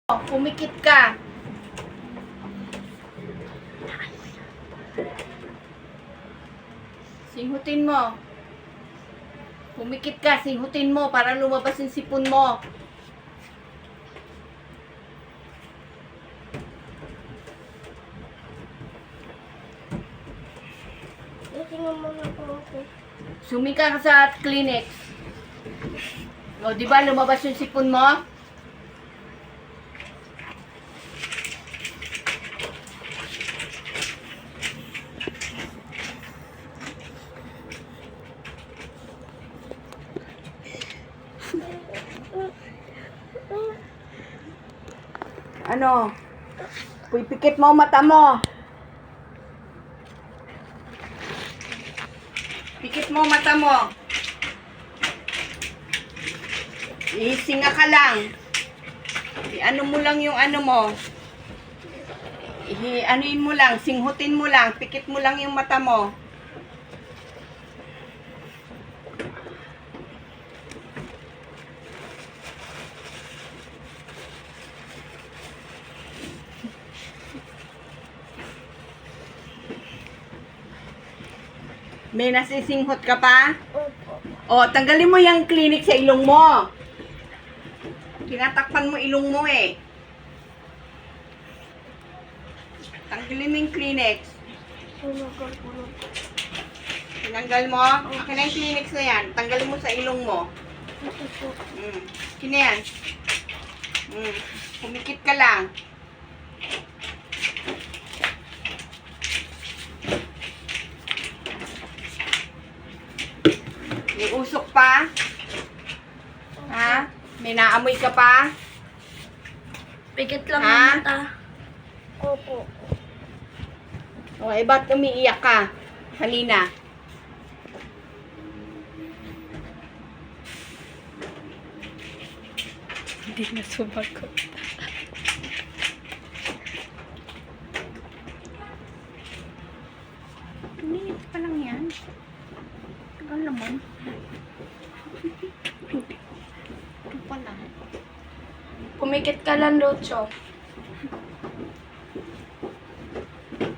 Pumikit ka. Singutin mo. Pumikit ka, singutin mo para lumabas yung sipon mo. Sumika ka sa Kleenex. O, di ba lumabas yung sipon mo? Ano? Pipikit mo mata mo. Pikit mo mata mo. Ihinga ka lang. Ano mo lang yung ano mo. Anuin mo lang, singhutin mo lang, pikit mo lang yung mata mo. May nasisinghot ka pa? Opo. O, tanggalin mo yung Kleenex sa ilong mo. Tinatakpan mo ilong mo eh. Tanggalin mo yung Kleenex. Tinagal ko na po. Tinanggal mo? Akin na yung Kleenex na yan. Tanggalin mo sa ilong mo. Ito po. Akin na yan. Pumikit ka lang. May usok pa? Ha? May naamoy ka pa? Pikit lang Ha? ang mata. Opo. O, ba't umiiyak ka? Halina. Hindi na sumagot. Umiiyak pa lang yan. Tagal naman. Ito pa lang. Pumikit ka lang, Lucho.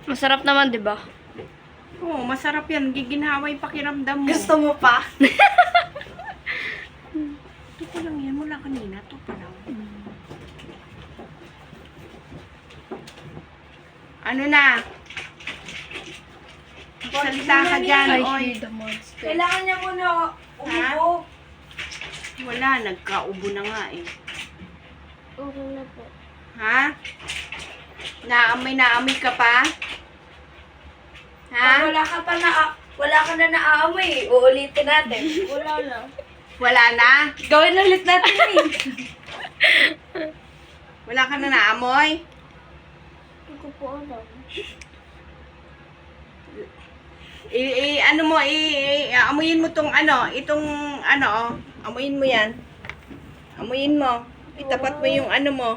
Masarap naman, di ba? Oo, masarap yan. Giginhawa yung pakiramdam mo. Gusto mo pa? Ito pa lang yan. Mula kanina. Ito pa lang. Ano na? Salita ka dyan. Oy. the monster. Kailangan niya muna umubo. Wala. Nagkaubo na nga eh. Okay na po. Ha? Naamoy ka pa? Ha? Pag wala ka na naaamoy, uulitin natin. Wala na. Wala na? Gawin ulit natin eh. Wala ka na naamoy? Hindi ko po alam. Ano mo, amuyin mo tong ano, itong ano, oh. Amuyin mo yan. Amuyin mo. Itapat mo yung ano mo.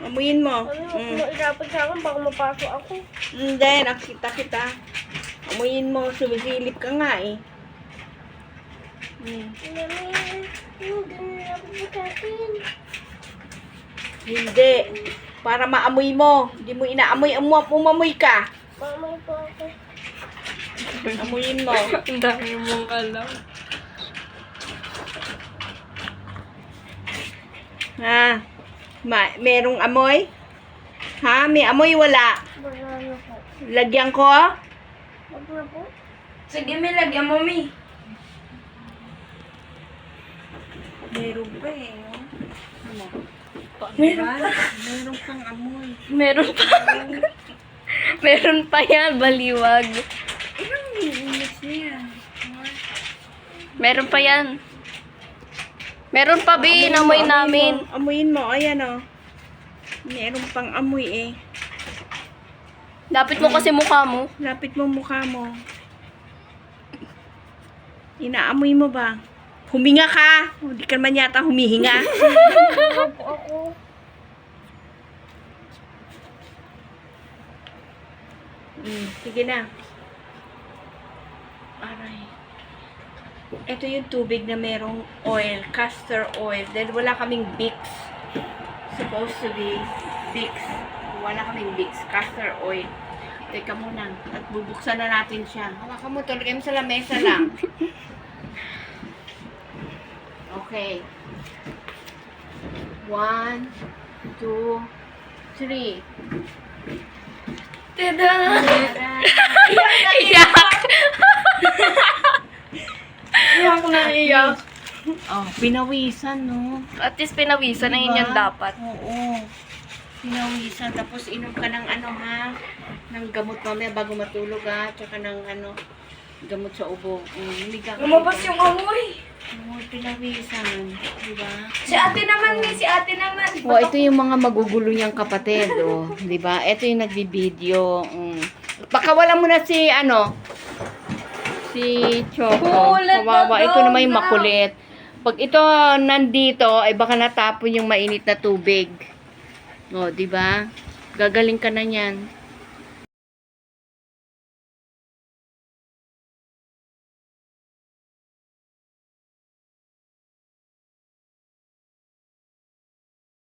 Amuyin mo. Ano, mairapan sa akin, baka mapasok ako. Hindi, nakita kita. Amuyin mo, sumisilip ka nga eh. Mami, hindi na ako pagkakin. Hindi. Para maamoy mo. Hindi mo inaamoy. Umamoy ka. Mamay po ako. Amuyin mo. Ang dami mong alam. Ha? Merong amoy? Ha? May amoy wala? Wala na po. Lagyan ko? Wag na po. Sige, may lagyan mo, Mi. Meron pa eh. Ano? Meron kang amoy. Meron pa. Meron pa yan, baliwag. Ilang minutes niya? Meron pa yan. Meron pa, Bi, inamoy namin. Amuyin mo. Ayan o. Meron pang amoy eh. Lapit mo kasi mukha mo. Lapit mo mukha mo. Inaamoy mo ba? Huminga ka. Hindi ka naman yata humihinga. Opo ako. Sige na. Aray. Ito yung tubig na merong oil, castor oil. Dahil wala kaming Vicks. supposed to be Vicks. Wala kaming Vicks, castor oil. Teka muna, at bubuksan na natin siya. Hawakan mo, tulagay mo sa lamesa lang. Okay. 1, 2, 3. Tada! Tara. Iyak! Iyak na iyak. Oh, pinawisan, no? At least pinawisan na yun Diba? yung dapat. Oo. Pinawisan. Tapos inom ka ng ano, ha? Ng gamot mamaya bago matulog, ha? Tsaka ng ano, gamot sa ubo. Liga ka. Lumabas yung amoy. Oo, pinawisan. Diba? Si ate naman, si ate naman. Oh, ito yung mga magugulo niyang kapatid, oh. 'Di ba? Ito yung nagbi-video. Pakawalan mo na si si Choco. Kulit na Kawawa. Ito daw naman yung na. makulit. Pag ito nandito, ay baka natapon yung mainit na tubig. Oh, 'di ba? Gagaling ka na niyan.